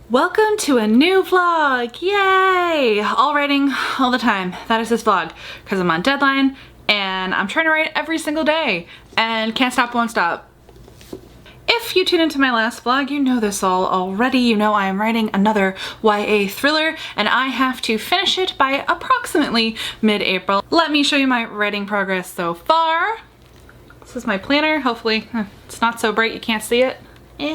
Welcome to a new vlog, yay! All writing all the time, that is this vlog, because I'm on deadline and I'm trying to write every single day and can't stop, won't stop. If you tuned into my last vlog, you know this all already. You know I am writing another YA thriller and I have to finish it by approximately mid-April. Let me show you my writing progress so far. This is my planner, hopefully it's not so bright you can't see it.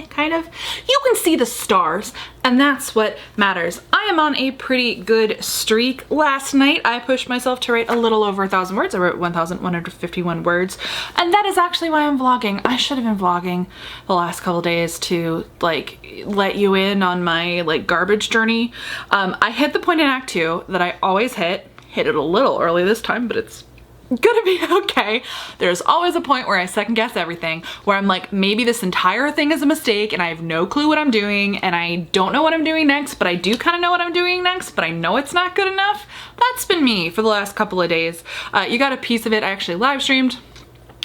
Kind of. You can see the stars, and that's what matters. I am on a pretty good streak. Last night, I pushed myself to write a little over 1,000 words. I wrote 1,151 words, and that is actually why I'm vlogging. I should have been vlogging the last couple days to, like, let you in on my, like, garbage journey. I hit the point in Act 2 that I always hit it a little early this time, but it's gonna be okay. There's always a point where I second guess everything, where I'm like, maybe this entire thing is a mistake and I have no clue what I'm doing and I don't know what I'm doing next, but I do kind of know what I'm doing next, but I know it's not good enough. That's been me for the last couple of days. You got a piece of it. I actually live streamed.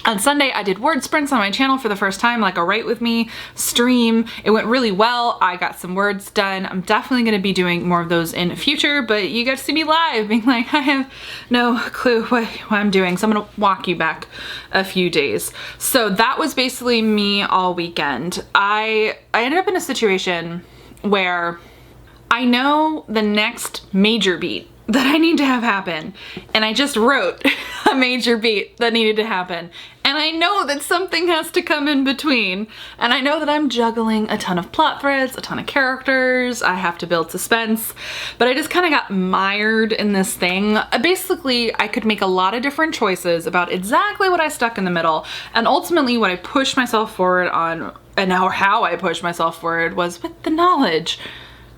On Sunday, I did word sprints on my channel for the first time, like a Write With Me stream. It went really well. I got some words done. I'm definitely going to be doing more of those in the future, but you get to see me live being like, I have no clue what I'm doing. So I'm going to walk you back a few days. So that was basically me all weekend. I ended up in a situation where I know the next major beat that I need to have happen, and I just wrote a major beat that needed to happen, and I know that something has to come in between, and I know that I'm juggling a ton of plot threads, a ton of characters, I have to build suspense, but I just kind of got mired in this thing. Basically, I could make a lot of different choices about exactly what I stuck in the middle, and ultimately what I pushed myself forward on, and how I pushed myself forward, was with the knowledge.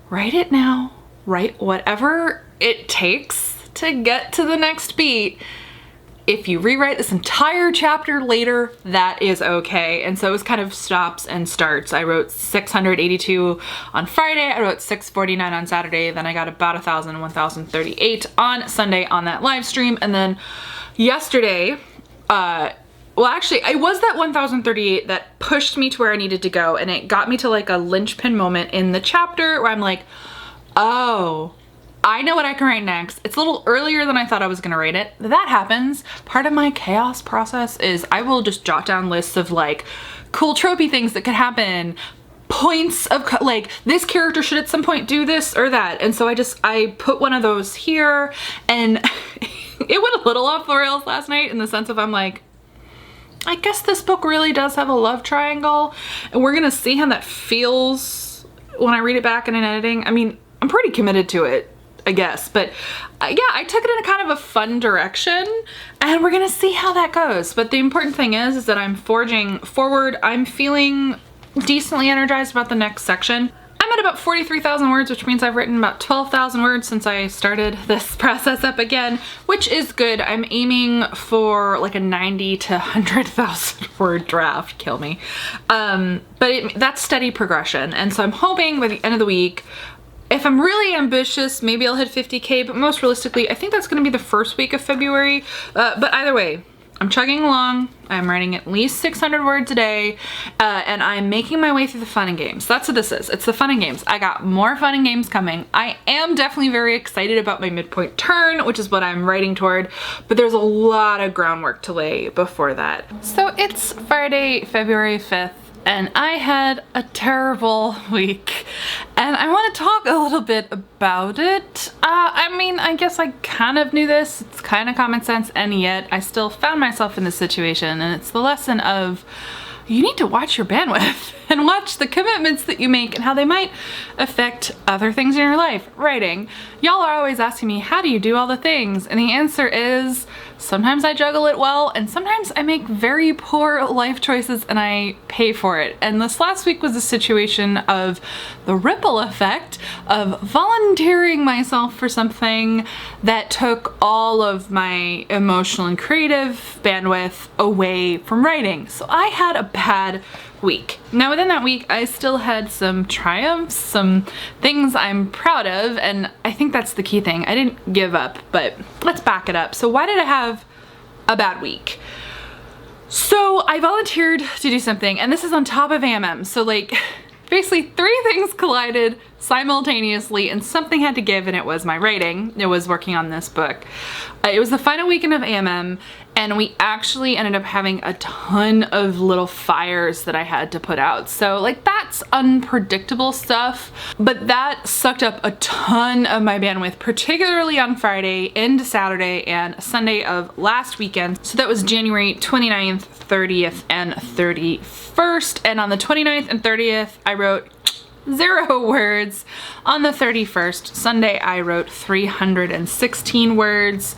Write it now, write whatever it takes to get to the next beat. If you rewrite this entire chapter later, that is okay. And so it was kind of stops and starts. I wrote 682 on Friday, I wrote 649 on Saturday, then I got about 1,038 on Sunday on that live stream, and then yesterday, well, actually, I was that 1,038 that pushed me to where I needed to go, and it got me to like a linchpin moment in the chapter where I'm like, oh, I know what I can write next. It's a little earlier than I thought I was gonna write it. That happens. Part of my chaos process is I will just jot down lists of like cool tropey things that could happen, points of like this character should at some point do this or that. And so I put one of those here, and it went a little off the rails last night in the sense of I'm like, I guess this book really does have a love triangle, and we're gonna see how that feels when I read it back in an editing. I mean, I'm pretty committed to it, I guess, but yeah, I took it in a kind of a fun direction, and we're gonna see how that goes. But the important thing is that I'm forging forward. I'm feeling decently energized about the next section. I'm at about 43,000 words, which means I've written about 12,000 words since I started this process up again, which is good. I'm aiming for like a 90 to 100,000 word draft, kill me. But that's steady progression. And so I'm hoping by the end of the week, if I'm really ambitious, maybe I'll hit 50K, but most realistically, I think that's gonna be the first week of February. But either way, I'm chugging along. I'm writing at least 600 words a day, and I'm making my way through the fun and games. That's what this is. It's the fun and games. I got more fun and games coming. I am definitely very excited about my midpoint turn, which is what I'm writing toward, but there's a lot of groundwork to lay before that. So it's Friday, February 5th. And I had a terrible week, and I want to talk a little bit about it. I mean, I guess I kind of knew this, it's kind of common sense, and yet I still found myself in this situation, and it's the lesson of you need to watch your bandwidth and watch the commitments that you make and how they might affect other things in your life. Writing. Y'all are always asking me, how do you do all the things? And the answer is, sometimes I juggle it well, and sometimes I make very poor life choices and I pay for it. And this last week was a situation of the ripple effect of volunteering myself for something that took all of my emotional and creative bandwidth away from writing. So I had a bad week. Now within that week, I still had some triumphs, some things I'm proud of, and I think that's the key thing. I didn't give up, but let's back it up. So why did I have a bad week? So I volunteered to do something, and this is on top of AMM. So like basically 3 things collided simultaneously, and something had to give, and it was my writing. It was working on this book. It was the final weekend of AMM, and we actually ended up having a ton of little fires that I had to put out. So like, that's unpredictable stuff, but that sucked up a ton of my bandwidth, particularly on Friday into Saturday and Sunday of last weekend. So that was January 29th, 30th, and 31st. And on the 29th and 30th, I wrote 0 words. On the 31st, Sunday, I wrote 316 words.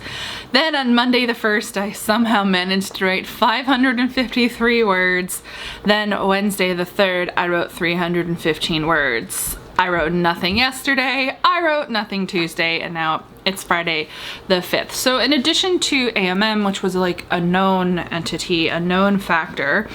Then on Monday the 1st, I somehow managed to write 553 words. Then Wednesday the 3rd, I wrote 315 words. I wrote nothing yesterday, I wrote nothing Tuesday, and now it's Friday the 5th. So in addition to AMM, which was like a known entity, a known factor,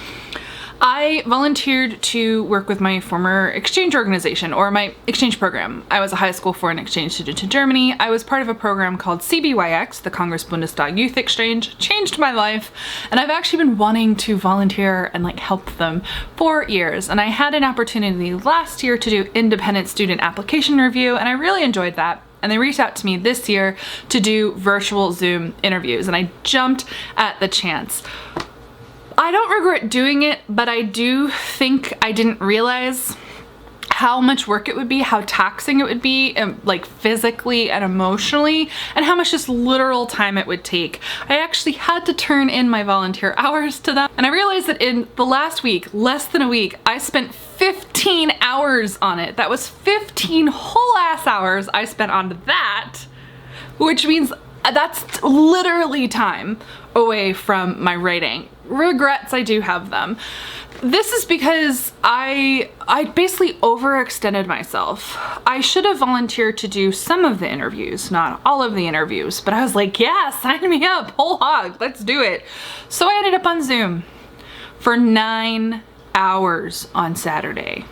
I volunteered to work with my former exchange organization, or my exchange program. I was a high school foreign exchange student to Germany. I was part of a program called CBYX, the Congress Bundestag Youth Exchange. Changed my life, and I've actually been wanting to volunteer and like help them for years. And I had an opportunity last year to do independent student application review, and I really enjoyed that. And they reached out to me this year to do virtual Zoom interviews, and I jumped at the chance. I don't regret doing it, but I do think I didn't realize how much work it would be, how taxing it would be, like physically and emotionally, and how much just literal time it would take. I actually had to turn in my volunteer hours to them, and I realized that in the last week, less than a week, I spent 15 hours on it. That was 15 whole ass hours I spent on that, which means that's literally time away from my writing. Regrets, I do have them. This is because I basically overextended myself. I should have volunteered to do some of the interviews, not all of the interviews, but I was like, yeah, sign me up, whole hog, let's do it. So I ended up on Zoom for 9 hours on Saturday.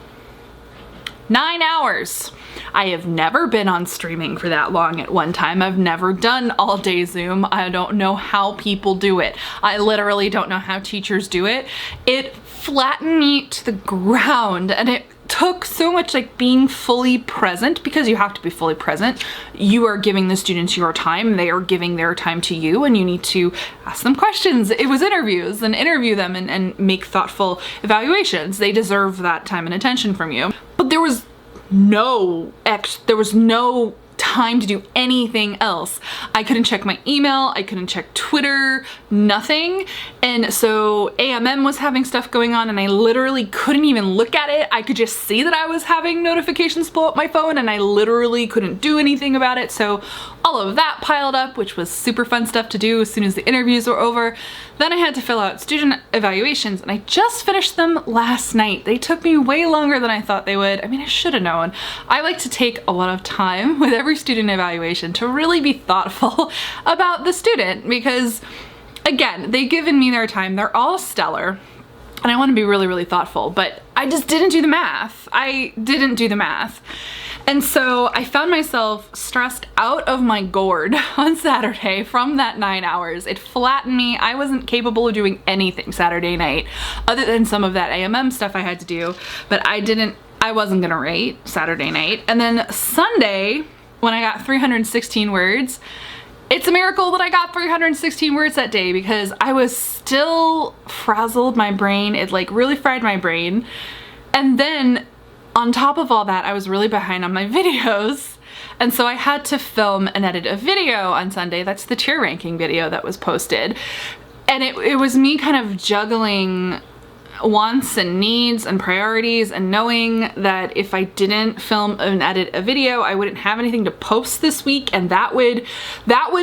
9 hours. I have never been on streaming for that long at one time. I've never done all day Zoom. I don't know how people do it. I literally don't know how teachers do it. It flattened me to the ground, and it took so much like being fully present, because you have to be fully present. You are giving the students your time, they are giving their time to you, and you need to ask them questions. It was interviews, and interview them and make thoughtful evaluations. They deserve that time and attention from you. But there was no time to do anything else. I couldn't check my email, I couldn't check Twitter, nothing. And so AMM was having stuff going on, and I literally couldn't even look at it. I could just see that I was having notifications blow up my phone, and I literally couldn't do anything about it. So all of that piled up, which was super fun stuff to do as soon as the interviews were over. Then I had to fill out student evaluations, and I just finished them last night. They took me way longer than I thought they would. I mean, I should have known. I like to take a lot of time with every student evaluation to really be thoughtful about the student, because again, they've given me their time. They're all stellar, and I want to be really, really thoughtful, but I just didn't do the math. I didn't do the math. And so I found myself stressed out of my gourd on Saturday from that 9 hours. It flattened me. I wasn't capable of doing anything Saturday night other than some of that AMM stuff I had to do, but I wasn't gonna write Saturday night. And then Sunday, when I got 316 words, it's a miracle that I got 316 words that day, because I was still frazzled. My brain, it like really fried my brain. And then on top of all that, I was really behind on my videos. And so I had to film and edit a video on Sunday. That's the tier ranking video that was posted. And it was me kind of juggling wants and needs and priorities, and knowing that if I didn't film and edit a video, I wouldn't have anything to post this week, and that would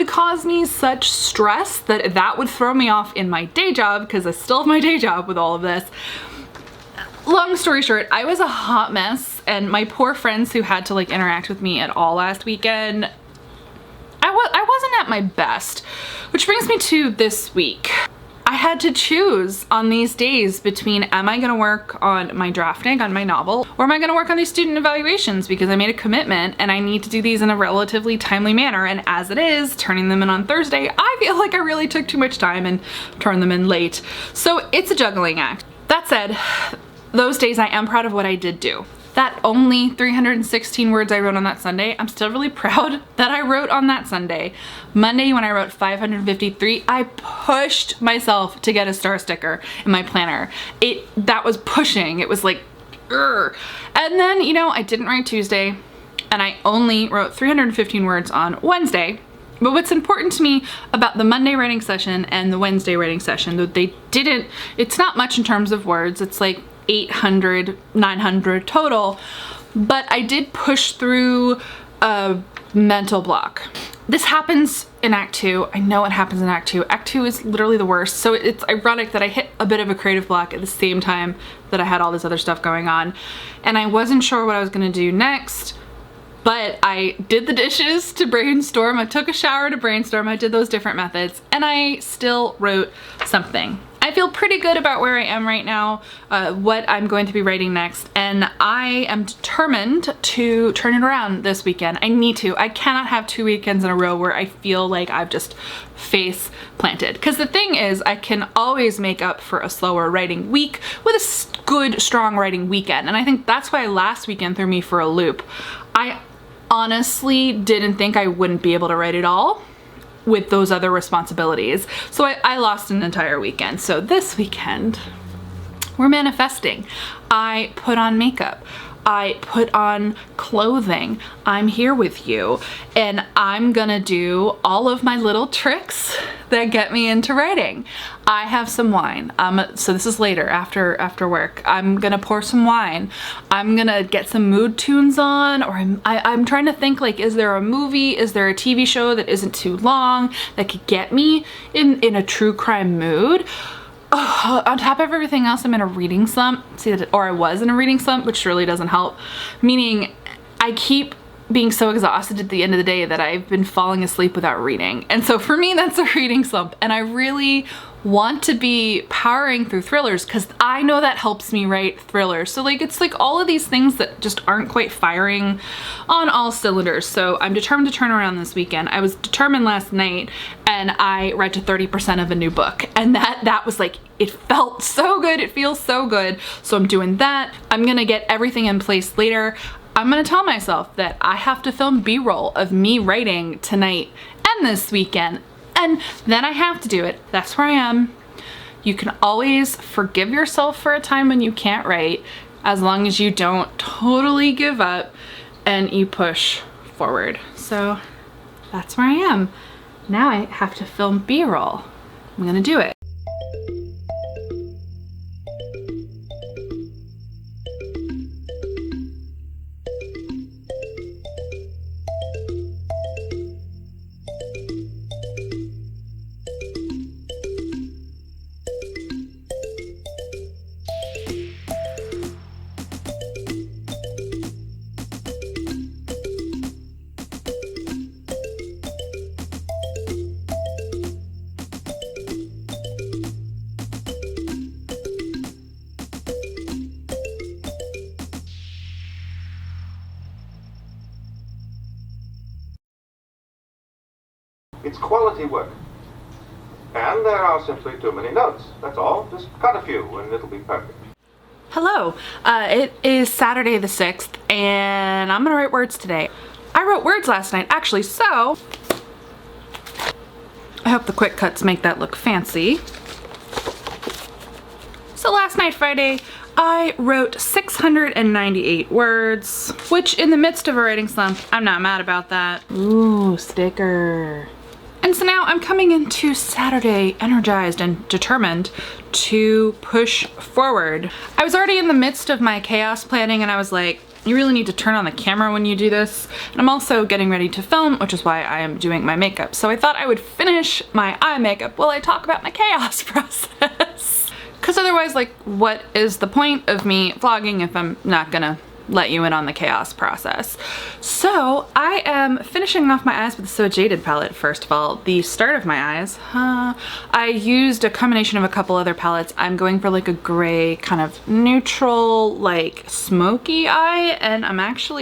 cause me such stress that would throw me off in my day job, because I still have my day job with all of this. Long story short, I was a hot mess, and my poor friends who had to like interact with me at all last weekend, I wasn't at my best. Which brings me to this week. I had to choose on these days between, am I gonna work on my drafting on my novel, or am I gonna work on these student evaluations, because I made a commitment and I need to do these in a relatively timely manner. And as it is, turning them in on Thursday, I feel like I really took too much time and turned them in late. So it's a juggling act. That said, those days I am proud of what I did do. that only 316 words I wrote on that Sunday, I'm still really proud that I wrote on that Sunday. Monday, when I wrote 553, I pushed myself to get a star sticker in my planner. That was pushing. It was like, grr. And then, you know, I didn't write Tuesday, and I only wrote 315 words on Wednesday. But what's important to me about the Monday writing session and the Wednesday writing session, though it's not much in terms of words, it's like 800, 900 total, but I did push through a mental block. This happens in Act 2. I know it happens in Act 2. Act 2 is literally the worst, so it's ironic that I hit a bit of a creative block at the same time that I had all this other stuff going on, and I wasn't sure what I was gonna do next. But I did the dishes to brainstorm, I took a shower to brainstorm, I did those different methods, and I still wrote something. I feel pretty good about where I am right now, what I'm going to be writing next, and I am determined to turn it around this weekend. I need to. I cannot have 2 weekends in a row where I feel like I've just face planted. Because the thing is, I can always make up for a slower writing week with a good, strong writing weekend, and I think that's why last weekend threw me for a loop. I honestly didn't think I wouldn't be able to write it all with those other responsibilities. So I lost an entire weekend. So this weekend, we're manifesting. I put on makeup. I put on clothing. I'm here with you, and I'm gonna do all of my little tricks that get me into writing. I have some wine. So this is later, after work. I'm gonna pour some wine. I'm gonna get some mood tunes on, or I'm trying to think, like, is there a movie, is there a TV show that isn't too long that could get me in a true crime mood? Oh, on top of everything else, I'm in a reading slump. Or I was in a reading slump, which really doesn't help. Meaning, I keep being so exhausted at the end of the day that I've been falling asleep without reading. And so for me, that's a reading slump. And I really want to be powering through thrillers because I know that helps me write thrillers. So like, it's like all of these things that just aren't quite firing on all cylinders. So I'm determined to turn around this weekend. I was determined last night, and I read to 30% of a new book, and that was like, it felt so good. It feels so good. So I'm doing that. I'm gonna get everything in place later. I'm gonna tell myself that I have to film B-roll of me writing tonight and this weekend, and then I have to do it. That's where I am. You can always forgive yourself for a time when you can't write, as long as you don't totally give up and you push forward. So that's where I am. Now I have to film B-roll. I'm gonna do it. It's quality work. And there are simply too many notes. That's all. Just cut a few and it'll be perfect. Hello. It is Saturday the 6th, and I'm gonna write words today. I wrote words last night, actually, so I hope the quick cuts make that look fancy. So last night, Friday, I wrote 698 words, which in the midst of a writing slump, I'm not mad about that. Ooh, sticker. And so now I'm coming into Saturday energized and determined to push forward. I was already in the midst of my chaos planning, and I was like, you really need to turn on the camera when you do this. And I'm also getting ready to film, which is why I am doing my makeup. So I thought I would finish my eye makeup while I talk about my chaos process. Because otherwise, like, what is the point of me vlogging if I'm not gonna let you in on the chaos process? So I am finishing off my eyes with the So Jaded palette. First of all, the start of my eyes, I used a combination of a couple other palettes. I'm going for like a gray kind of neutral, like smoky eye, and I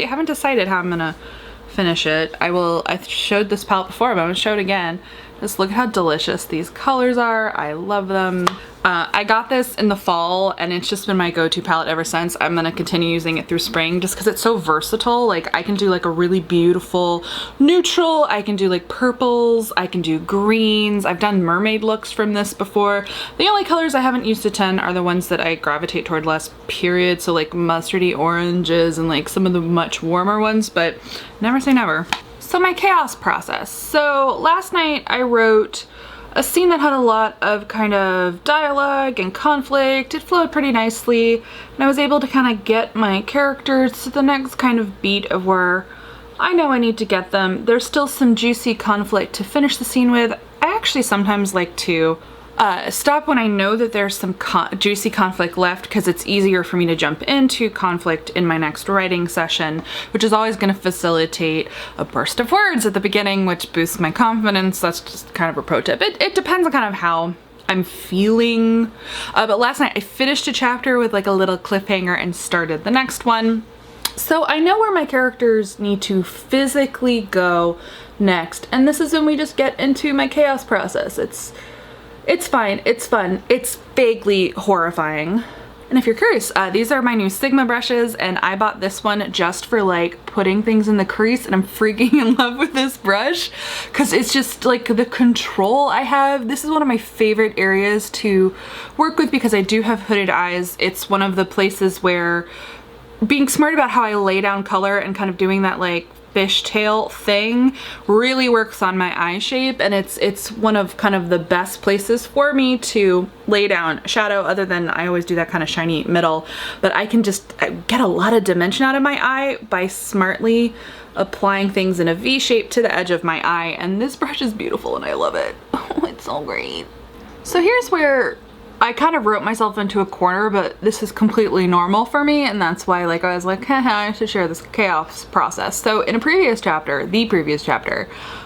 haven't decided how I'm gonna finish it. I showed this palette before, but I'm gonna show it again. Just look at how delicious these colors are. I love them. I got this in the fall and it's just been my go-to palette ever since. I'm gonna continue using it through spring just because it's so versatile. Like I can do like a really beautiful neutral, I can do like purples, I can do greens. I've done mermaid looks from this before. The only colors I haven't used a ton are the ones that I gravitate toward less, period. So like mustardy oranges and like some of the much warmer ones, but never say never. So my chaos process. So last night I wrote a scene that had a lot of kind of dialogue and conflict. It flowed pretty nicely, and I was able to kind of get my characters to the next kind of beat of where I know I need to get them. There's still some juicy conflict to finish the scene with. I actually sometimes like to stop when I know that there's some juicy conflict left, because it's easier for me to jump into conflict in my next writing session, which is always going to facilitate a burst of words at the beginning, which boosts my confidence. That's just kind of a pro tip. It depends on kind of how I'm feeling. But last night I finished a chapter with like a little cliffhanger and started the next one. So I know where my characters need to physically go next, and this is when we just get into my chaos process. It's fine, it's fun, it's vaguely horrifying. And if you're curious, these are my new Sigma brushes, and I bought this one just for like putting things in the crease, and I'm freaking in love with this brush because it's just like the control I have. This is one of my favorite areas to work with because I do have hooded eyes. It's one of the places where being smart about how I lay down color and kind of doing that like fishtail thing really works on my eye shape, and it's one of kind of the best places for me to lay down shadow, other than I always do that kind of shiny middle. But I can just get a lot of dimension out of my eye by smartly applying things in a V shape to the edge of my eye, and this brush is beautiful and I love it. Oh, it's so great. So here's where I kind of wrote myself into a corner, but this is completely normal for me, and that's why like I was like, haha, I should share this chaos process. So in a previous chapter,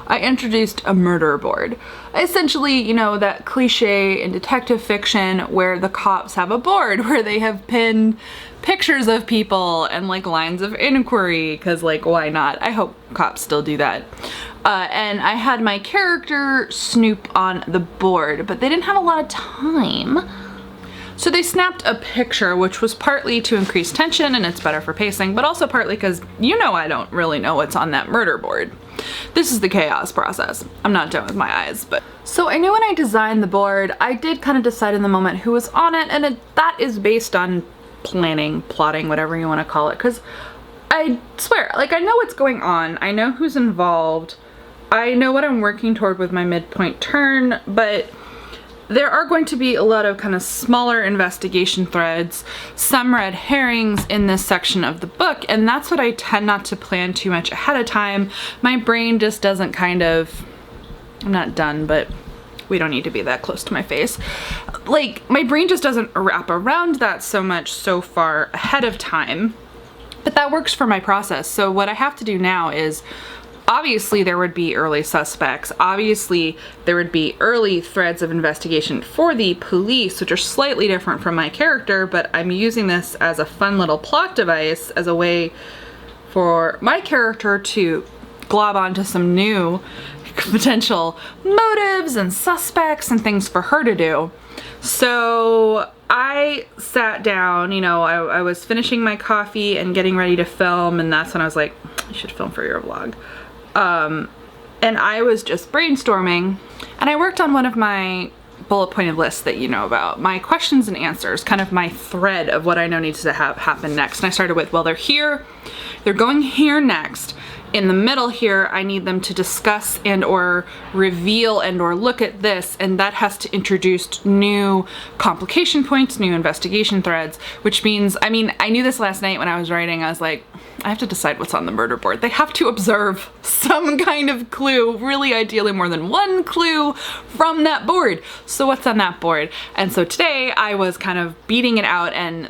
I introduced a murder board. Essentially, you know, that cliche in detective fiction where the cops have a board where they have pinned pictures of people and like lines of inquiry, because like why not? I hope cops still do that. And I had my character snoop on the board, but they didn't have a lot of time. So they snapped a picture, which was partly to increase tension and it's better for pacing, but also partly because, you know, I don't really know what's on that murder board. This is the chaos process. I'm not done with my eyes, but. So I knew when I designed the board, I did kind of decide in the moment who was on it, and that is based on planning, plotting, whatever you want to call it, because I swear, like I know what's going on, I know who's involved, I know what I'm working toward with my midpoint turn, but there are going to be a lot of kind of smaller investigation threads, some red herrings in this section of the book, and that's what I tend not to plan too much ahead of time. My brain just doesn't kind of, I'm not done, but we don't need to be that close to my face. Like, my brain just doesn't wrap around that so much so far ahead of time, but that works for my process. So what I have to do now is, obviously there would be early suspects, obviously there would be early threads of investigation for the police, which are slightly different from my character, but I'm using this as a fun little plot device, as a way for my character to glob onto some new potential motives and suspects and things for her to do. So I sat down, you know, I was finishing my coffee and getting ready to film, and that's when I was like, I should film for your vlog. And I was just brainstorming, and I worked on one of my bullet pointed lists that you know about, my questions and answers, kind of my thread of what I know needs to have happen next. And I started with, well, they're here, they're going here next. In the middle here, I need them to discuss and or reveal and or look at this, and that has to introduce new complication points, new investigation threads, which means, I mean, I knew this last night when I was writing. I was like, I have to decide what's on the murder board. They have to observe some kind of clue, really ideally more than one clue from that board. So what's on that board? And so today I was kind of beating it out, and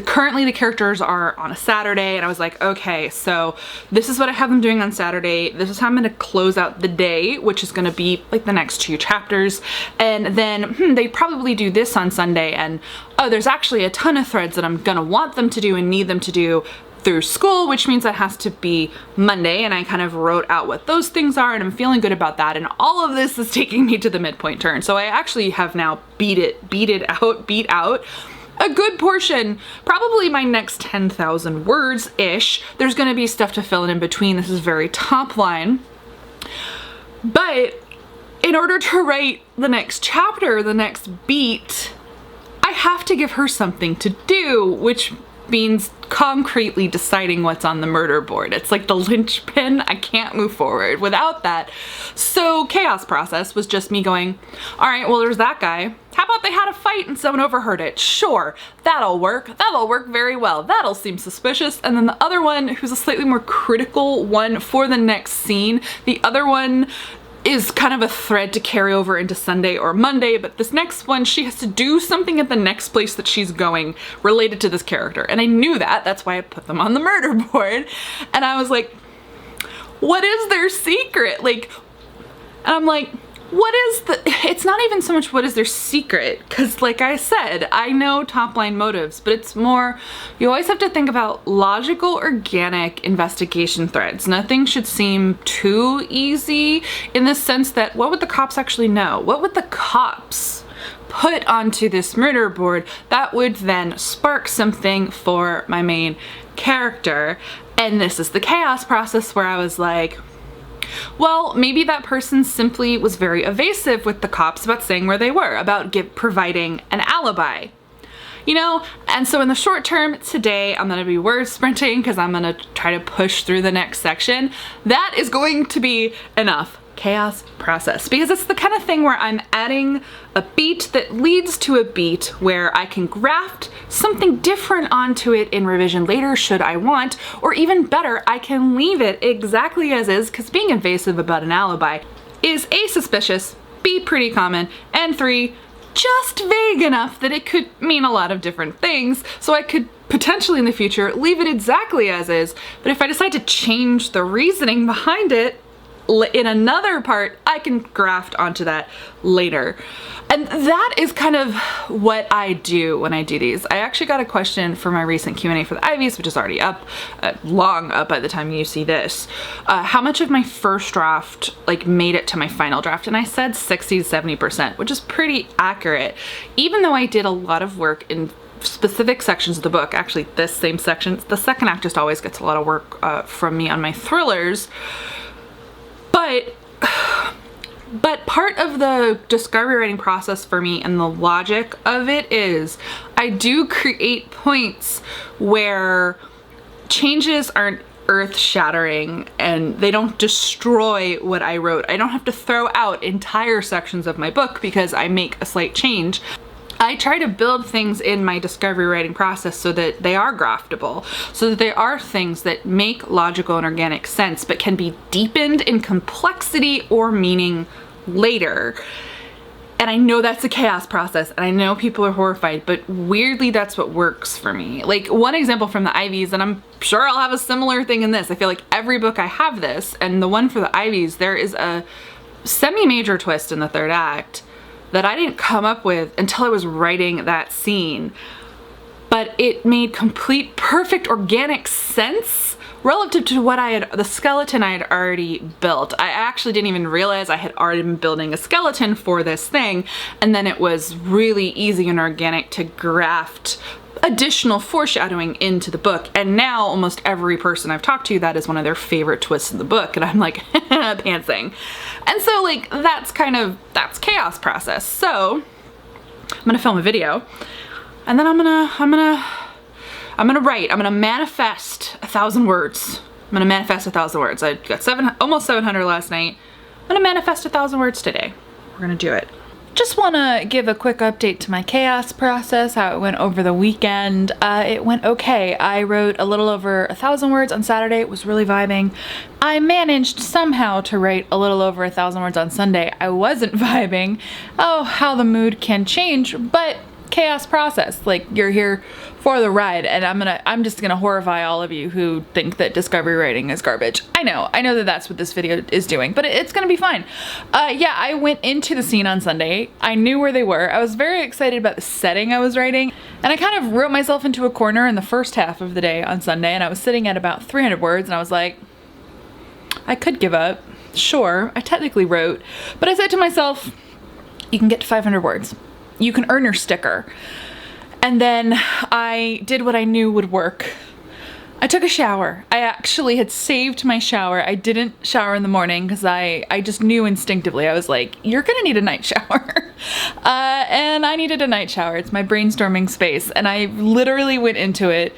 currently the characters are on a Saturday, and I was like, okay, so this is what I have them doing on Saturday. This is how I'm gonna close out the day, which is gonna be like the next 2 chapters. And then they probably do this on Sunday, and oh, there's actually a ton of threads that I'm gonna want them to do and need them to do through school, which means that has to be Monday, and I kind of wrote out what those things are, and I'm feeling good about that. And all of this is taking me to the midpoint turn. So I actually have now beat out a good portion, probably my next 10,000 words-ish. There's gonna be stuff to fill in between. This is very top line. But in order to write the next chapter, the next beat, I have to give her something to do, which means concretely deciding what's on the murder board. It's like the linchpin. I can't move forward without that. So chaos process was just me going, all right, well, there's that guy. How about they had a fight and someone overheard it? Sure, that'll work. That'll work very well. That'll seem suspicious. And then the other one, who's a slightly more critical one for the next scene, the other one is kind of a thread to carry over into Sunday or Monday, but this next one, she has to do something at the next place that she's going related to this character. And I knew that, that's why I put them on the murder board. And I was like, what is their secret? Like, and I'm like, what is it's not even so much what is their secret, because like I said, I know top line motives, but it's more, you always have to think about logical, organic investigation threads. Nothing should seem too easy in the sense that what would the cops actually know? What would the cops put onto this murder board that would then spark something for my main character? And this is the chaos process where I was like, well, maybe that person simply was very evasive with the cops about saying where they were, about providing an alibi. You know, and so in the short term today, I'm gonna be word sprinting because I'm gonna try to push through the next section. That is going to be enough. Chaos process, because it's the kind of thing where I'm adding a beat that leads to a beat where I can graft something different onto it in revision later should I want, or even better, I can leave it exactly as is, because being invasive about an alibi is A, suspicious, B, pretty common, and 3, just vague enough that it could mean a lot of different things, so I could potentially in the future leave it exactly as is, but if I decide to change the reasoning behind it in another part, I can graft onto that later. And that is kind of what I do when I do these. I actually got a question for my recent Q&A for the Ivies, which is already up, long up by the time you see this. How much of my first draft like made it to my final draft? And I said 60 to 70%, which is pretty accurate. Even though I did a lot of work in specific sections of the book, actually this same section, the second act just always gets a lot of work from me on my thrillers. But part of the discovery writing process for me and the logic of it is I do create points where changes aren't earth-shattering and they don't destroy what I wrote. I don't have to throw out entire sections of my book because I make a slight change. I try to build things in my discovery writing process so that they are graftable, so that they are things that make logical and organic sense, but can be deepened in complexity or meaning later. And I know that's a chaos process, and I know people are horrified, but weirdly that's what works for me. Like one example from the Ivies, and I'm sure I'll have a similar thing in this. I feel like every book I have this, and the one for the Ivies, there is a semi-major twist in the third act that I didn't come up with until I was writing that scene. But it made complete, perfect, organic sense relative to what the skeleton I had already built. I actually didn't even realize I had already been building a skeleton for this thing, and then it was really easy and organic to graft additional foreshadowing into the book. And now almost every person I've talked to, that is one of their favorite twists in the book, and I'm like, pantsing. And so like, that's chaos process. So I'm gonna film a video, and then I'm gonna write. I'm gonna manifest 1,000 words. I'm gonna manifest 1,000 words. I got almost 700 last night. I'm gonna manifest 1,000 words today. We're gonna do it. Just want to give a quick update to my chaos process, how it went over the weekend. It went okay. I wrote a little over 1,000 words on Saturday. It was really vibing. I managed somehow to write a little over 1,000 words on Sunday. I wasn't vibing. Oh, how the mood can change, but chaos process. Like, you're here for the ride, and I'm just gonna horrify all of you who think that discovery writing is garbage. I know that that's what this video is doing, but it's gonna be fine. Yeah, I went into the scene on Sunday. I knew where they were. I was very excited about the setting I was writing, and I kind of wrote myself into a corner in the first half of the day on Sunday, and I was sitting at about 300 words, and I was like, I could give up. Sure, I technically wrote, but I said to myself, you can get to 500 words. You can earn your sticker. And then I did what I knew would work. I took a shower. I actually had saved my shower. I didn't shower in the morning because I just knew instinctively. I was like, you're gonna need a night shower. And I needed a night shower. It's my brainstorming space. And I literally went into it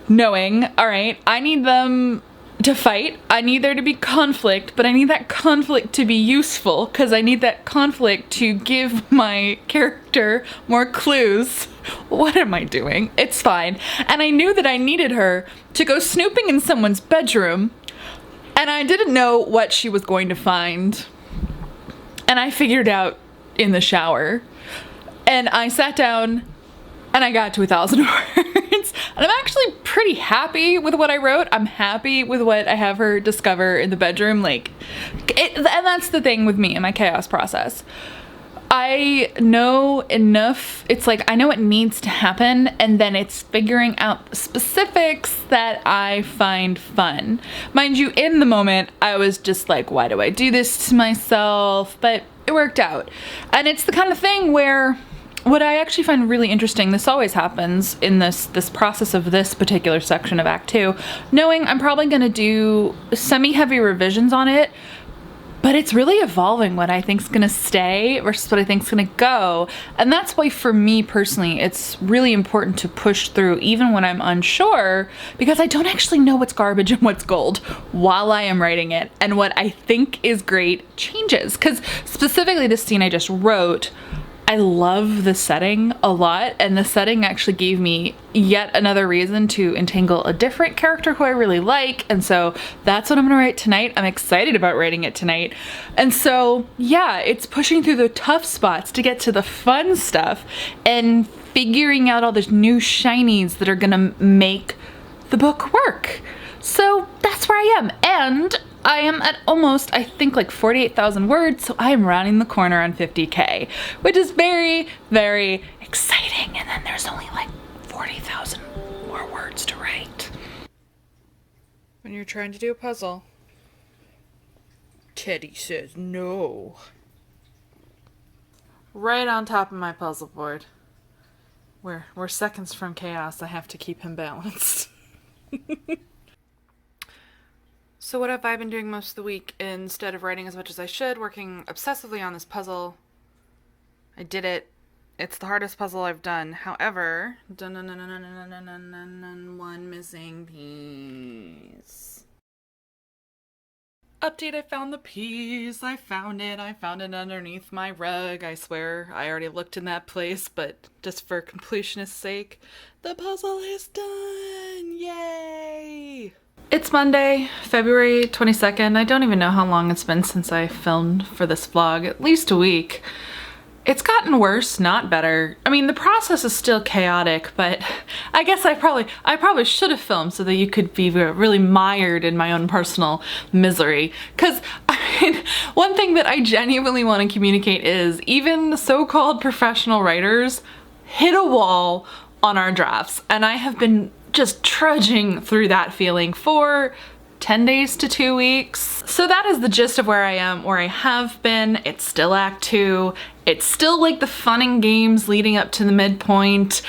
knowing, all right, I need them to fight. I need there to be conflict, but I need that conflict to be useful because I need that conflict to give my character more clues. What am I doing? It's fine. And I knew that I needed her to go snooping in someone's bedroom, and I didn't know what she was going to find. And I figured out in the shower, and I sat down and I got to 1,000 words. And I'm actually pretty happy with what I wrote. I'm happy with what I have her discover in the bedroom. Like, and that's the thing with me and my chaos process. I know enough. It's like, I know it needs to happen, and then it's figuring out specifics that I find fun. Mind you, in the moment, I was just like, why do I do this to myself? But it worked out. And it's the kind of thing where what I actually find really interesting, this always happens in this process of this particular section of Act 2, knowing I'm probably gonna do semi-heavy revisions on it, but it's really evolving what I think's gonna stay versus what I think's gonna go. And that's why for me personally, it's really important to push through even when I'm unsure, because I don't actually know what's garbage and what's gold while I am writing it. And what I think is great changes. Because specifically this scene I just wrote, I love the setting a lot, and the setting actually gave me yet another reason to entangle a different character who I really like, and so that's what I'm gonna write tonight. I'm excited about writing it tonight. And so yeah, it's pushing through the tough spots to get to the fun stuff and figuring out all those new shinies that are gonna make the book work. So that's where I am, and I am at almost, I think, like 48,000 words, so I am rounding the corner on 50K, which is very, very exciting. And then there's only like 40,000 more words to write. When you're trying to do a puzzle, Teddy says no. Right on top of my puzzle board. We're seconds from chaos. I have to keep him balanced. So what have I been doing most of the week? Instead of writing as much as I should, working obsessively on this puzzle. I did it. It's the hardest puzzle I've done. However, one missing piece. Update, I found the piece. I found it underneath my rug. I swear I already looked in that place, but just for completionist's sake, the puzzle is done. Yay! It's Monday, February 22nd. I don't even know how long it's been since I filmed for this vlog, at least a week. It's gotten worse, not better. I mean, the process is still chaotic, but I guess I probably should have filmed so that you could be really mired in my own personal misery. Because, I mean, one thing that I genuinely want to communicate is even so-called professional writers hit a wall on our drafts, and I have been just trudging through that feeling for 10 days to 2 weeks. So that is the gist of where I am, where I have been. It's still Act 2. It's still like the fun and games leading up to the midpoint.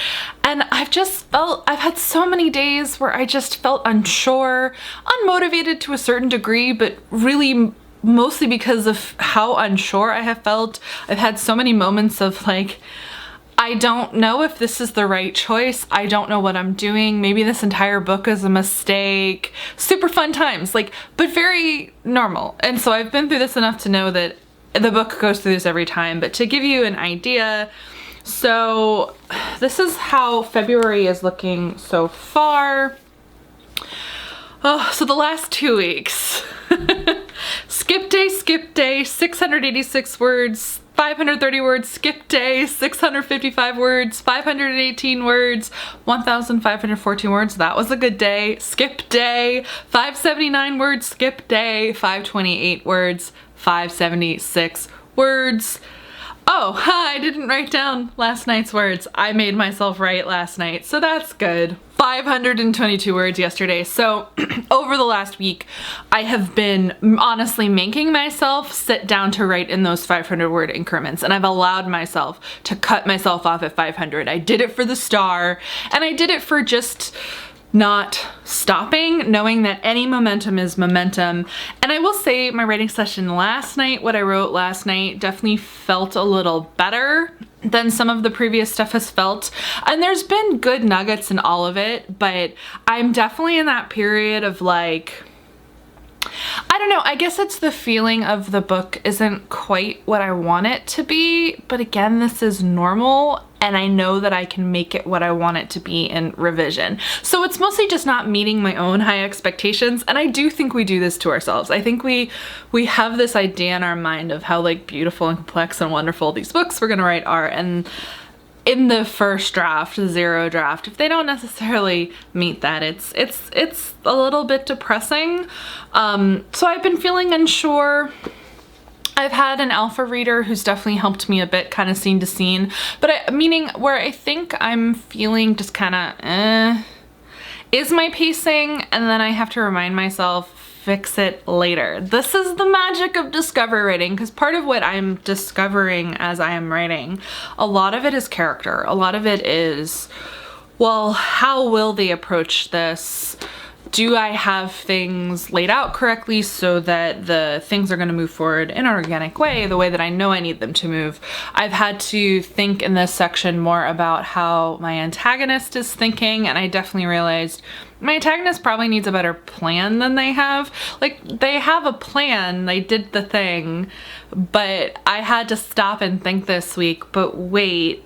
And I've had so many days where I just felt unsure, unmotivated to a certain degree, but really mostly because of how unsure I have felt. I've had so many moments of like, I don't know if this is the right choice. I don't know what I'm doing. Maybe this entire book is a mistake. Super fun times, like, but very normal. And so I've been through this enough to know that the book goes through this every time. But to give you an idea, so this is how February is looking so far. Oh, so the last 2 weeks. Skip day, 686 words, 530 words, skip day, 655 words, 518 words, 1,514 words, that was a good day, skip day, 579 words, skip day, 528 words, 576 words. Oh, I didn't write down last night's words. I made myself write last night, so that's good. 522 words yesterday. So over the last week, I have been honestly making myself sit down to write in those 500 word increments, and I've allowed myself to cut myself off at 500. I did it for the star, and I did it for just not stopping, knowing that any momentum is momentum. And I will say my writing session last night, what I wrote last night, definitely felt a little better than some of the previous stuff has felt. And there's been good nuggets in all of it, but I'm definitely in that period of like, I don't know, I guess it's the feeling of the book isn't quite what I want it to be, but again, this is normal and I know that I can make it what I want it to be in revision. So it's mostly just not meeting my own high expectations, and I do think we do this to ourselves. I think we have this idea in our mind of how like beautiful and complex and wonderful these books we're gonna write are, and in the first draft, the zero draft, if they don't necessarily meet that, it's a little bit depressing. So I've been feeling unsure. I've had an alpha reader who's definitely helped me a bit, kind of scene to scene, but meaning where I think I'm feeling just kind of is my pacing, and then I have to remind myself, fix it later. This is the magic of discovery writing, because part of what I'm discovering as I am writing, a lot of it is character. A lot of it is, well, how will they approach this? Do I have things laid out correctly so that the things are going to move forward in an organic way, the way that I know I need them to move? I've had to think in this section more about how my antagonist is thinking, and I definitely realized my antagonist probably needs a better plan than they have. Like, they have a plan, they did the thing, but I had to stop and think this week, but wait,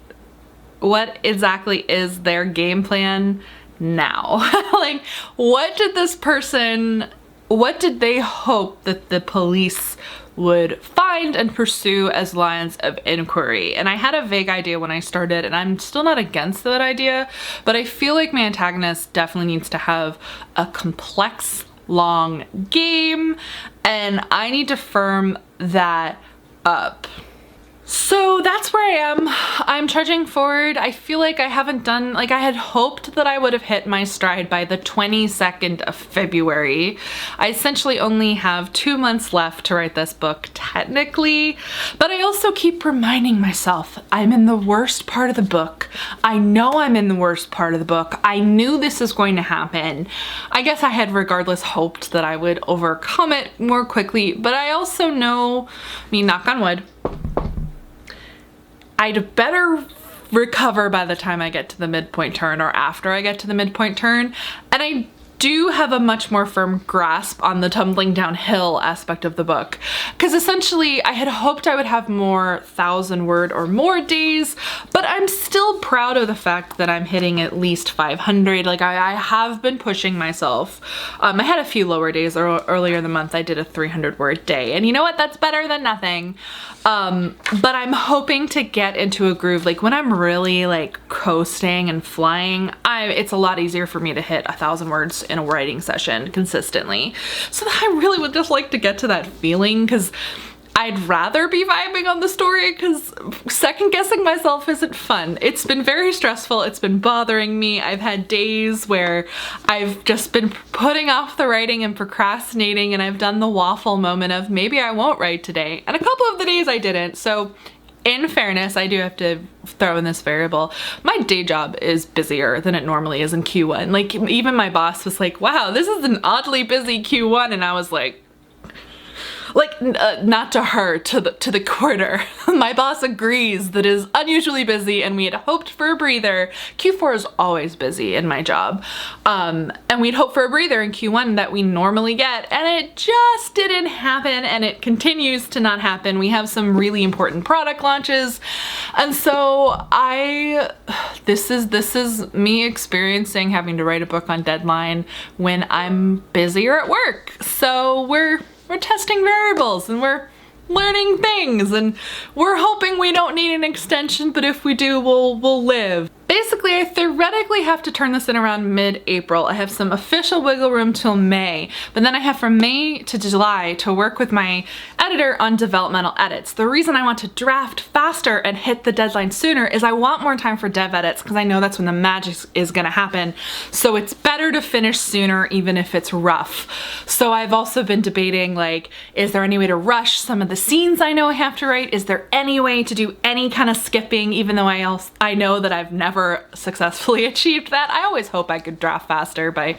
what exactly is their game plan now? Like, what did they hope that the police would find and pursue as lines of inquiry? And I had a vague idea when I started, and I'm still not against that idea, but I feel like my antagonist definitely needs to have a complex, long game, and I need to firm that up. So that's where I am. I'm trudging forward. I feel like I haven't done, like I had hoped that I would have hit my stride by the 22nd of February. I essentially only have 2 months left to write this book technically, but I also keep reminding myself I'm in the worst part of the book. I know I'm in the worst part of the book. I knew this is going to happen. I guess I had regardless hoped that I would overcome it more quickly, but I also know, I mean, knock on wood, I'd better recover by the time I get to the midpoint turn or after I get to the midpoint turn. And I do have a much more firm grasp on the tumbling downhill aspect of the book. Because essentially I had hoped I would have more 1,000 word or more days, but I'm still proud of the fact that I'm hitting at least 500. Like I have been pushing myself. I had a few lower days earlier in the month. I did a 300 word day, and you know what? That's better than nothing. But I'm hoping to get into a groove. Like when I'm really like coasting and flying, it's a lot easier for me to hit 1,000 words in a writing session consistently. So I really would just like to get to that feeling, because I'd rather be vibing on the story, because second guessing myself isn't fun. It's been very stressful. It's been bothering me. I've had days where I've just been putting off the writing and procrastinating, and I've done the waffle moment of maybe I won't write today. And a couple of the days I didn't. So in fairness, I do have to throw in this variable. My day job is busier than it normally is in Q1. Like even my boss was like, wow, this is an oddly busy Q1. And I was like, not to her, to the quarter. My boss agrees that it is unusually busy, and we had hoped for a breather. Q4 is always busy in my job. And we'd hoped for a breather in Q1 that we normally get, and it just didn't happen, and it continues to not happen. We have some really important product launches. And so this is me experiencing having to write a book on deadline when I'm busier at work. So we're testing variables, and we're learning things, and we're hoping we don't need an extension, but if we do, we'll live. Basically, I theoretically have to turn this in around mid-April. I have some official wiggle room till May, but then I have from May to July to work with my editor on developmental edits. The reason I want to draft faster and hit the deadline sooner is I want more time for dev edits because I know that's when the magic is gonna happen. So it's better to finish sooner even if it's rough. So I've also been debating, like, is there any way to rush some of the scenes I know I have to write? Is there any way to do any kind of skipping, even though I know that I've never successfully achieved that. I always hope I could draft faster by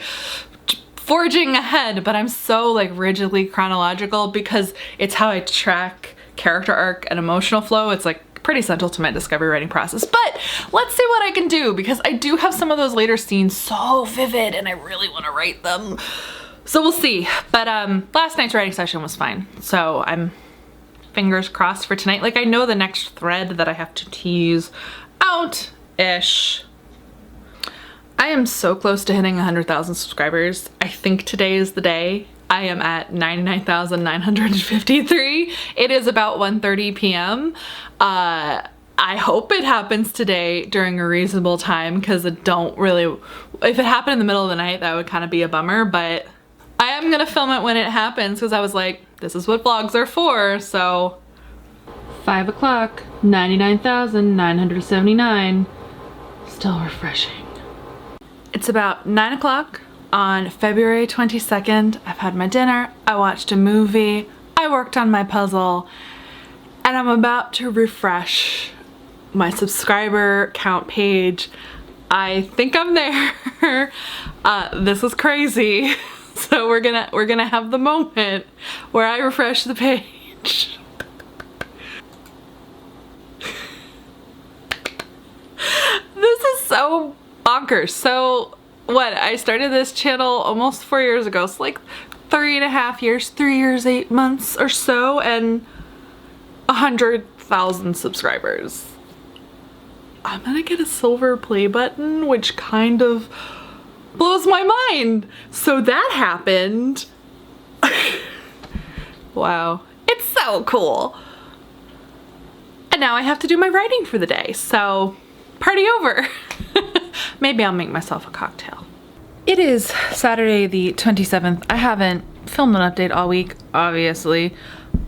forging ahead, but I'm so like rigidly chronological because it's how I track character arc and emotional flow. It's like pretty central to my discovery writing process. But let's see what I can do because I do have some of those later scenes so vivid and I really want to write them. So we'll see. But last night's writing session was fine. So I'm fingers crossed for tonight. Like I know the next thread that I have to tease out-ish. I am so close to hitting 100,000 subscribers. I think today is the day. I am at 99,953. It is about 1:30 p.m. I hope it happens today during a reasonable time because I don't really, if it happened in the middle of the night, that would kind of be a bummer, but I am gonna film it when it happens because I was like, this is what vlogs are for, so 5 o'clock, 99,979. Still refreshing. It's about 9 o'clock on February 22nd. I've had my dinner, I watched a movie, I worked on my puzzle, and I'm about to refresh my subscriber count page. I think I'm there. This is crazy. So we're gonna have the moment where I refresh the page. This is so bonkers. So what, I started this channel almost 4 years ago, so like 3.5 years, 3 years, 8 months or so, and 100,000 subscribers. I'm gonna get a silver play button, which kind of blows my mind. So that happened. Wow, it's so cool. And now I have to do my writing for the day, so party over. Maybe I'll make myself a cocktail. It is Saturday the 27th. I haven't filmed an update all week, obviously.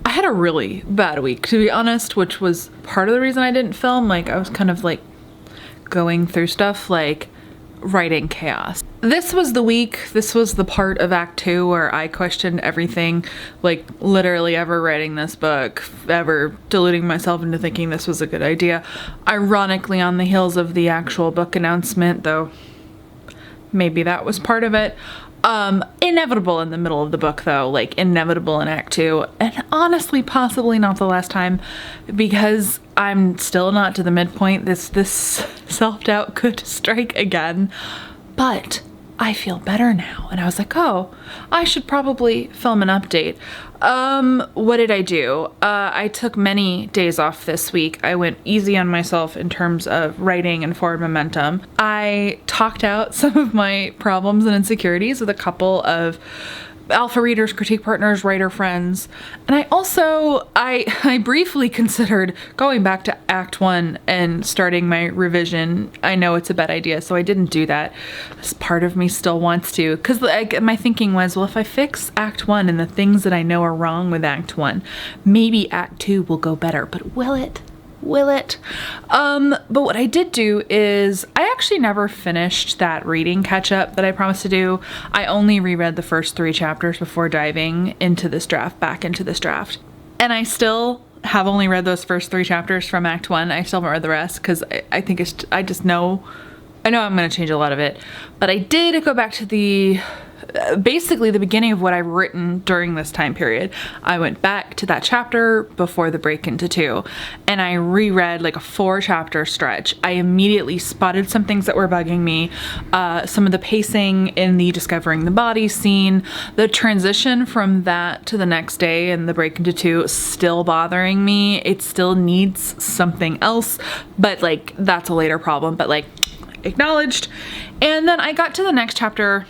I had a really bad week, to be honest, which was part of the reason I didn't film. Like, I was kind of like going through stuff, like writing chaos. This was the week, this was the part of Act 2 where I questioned everything, like literally ever writing this book, ever deluding myself into thinking this was a good idea. Ironically, on the heels of the actual book announcement, though maybe that was part of it. Inevitable in the middle of the book though, like inevitable in Act 2, and honestly possibly not the last time because I'm still not to the midpoint. This self-doubt could strike again, but I feel better now. And I was like, oh, I should probably film an update. What did I do? I took many days off this week. I went easy on myself in terms of writing and forward momentum. I talked out some of my problems and insecurities with a couple of alpha readers, critique partners, writer friends. And I also, I briefly considered going back to Act 1 and starting my revision. I know it's a bad idea, so I didn't do that. This part of me still wants to, because like, my thinking was, well, if I fix Act 1 and the things that I know are wrong with Act 1, maybe Act 2 will go better, but will it? Will it? But what I did do is I actually never finished that reading catch-up that I promised to do. I only reread the first 3 chapters before diving into this draft, back into this draft. And I still have only read those first 3 chapters from Act 1. I still haven't read the rest because I think it's, I know I'm going to change a lot of it. But I did go back to the basically the beginning of what I've written during this time period. I went back to that chapter before the break into 2 and I reread like a 4-chapter stretch. I immediately spotted some things that were bugging me. Some of the pacing in the discovering the body scene, the transition from that to the next day and the break into 2 still bothering me. It still needs something else, but like that's a later problem, but like acknowledged. And then I got to the next chapter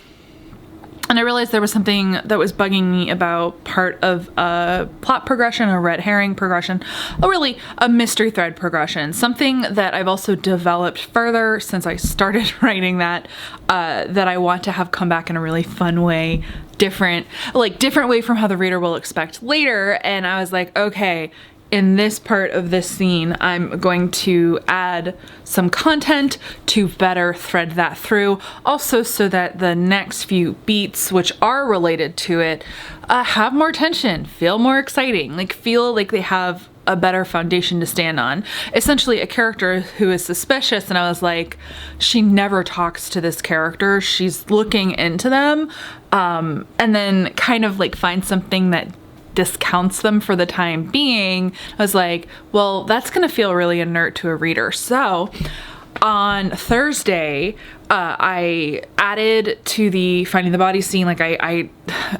And I realized there was something that was bugging me about part of a plot progression, a red herring progression, really a mystery thread progression. Something that I've also developed further since I started writing that I want to have come back in a really fun way, different way from how the reader will expect later. And I was like, okay, in this part of this scene, I'm going to add some content to better thread that through. Also, so that the next few beats, which are related to it, have more tension, feel more exciting, like feel like they have a better foundation to stand on. Essentially a character who is suspicious, and I was like, she never talks to this character. She's looking into them, and then kind of like find something that discounts them for the time being. I was like, well, that's gonna feel really inert to a reader. So on Thursday, I added to the finding the body scene, like I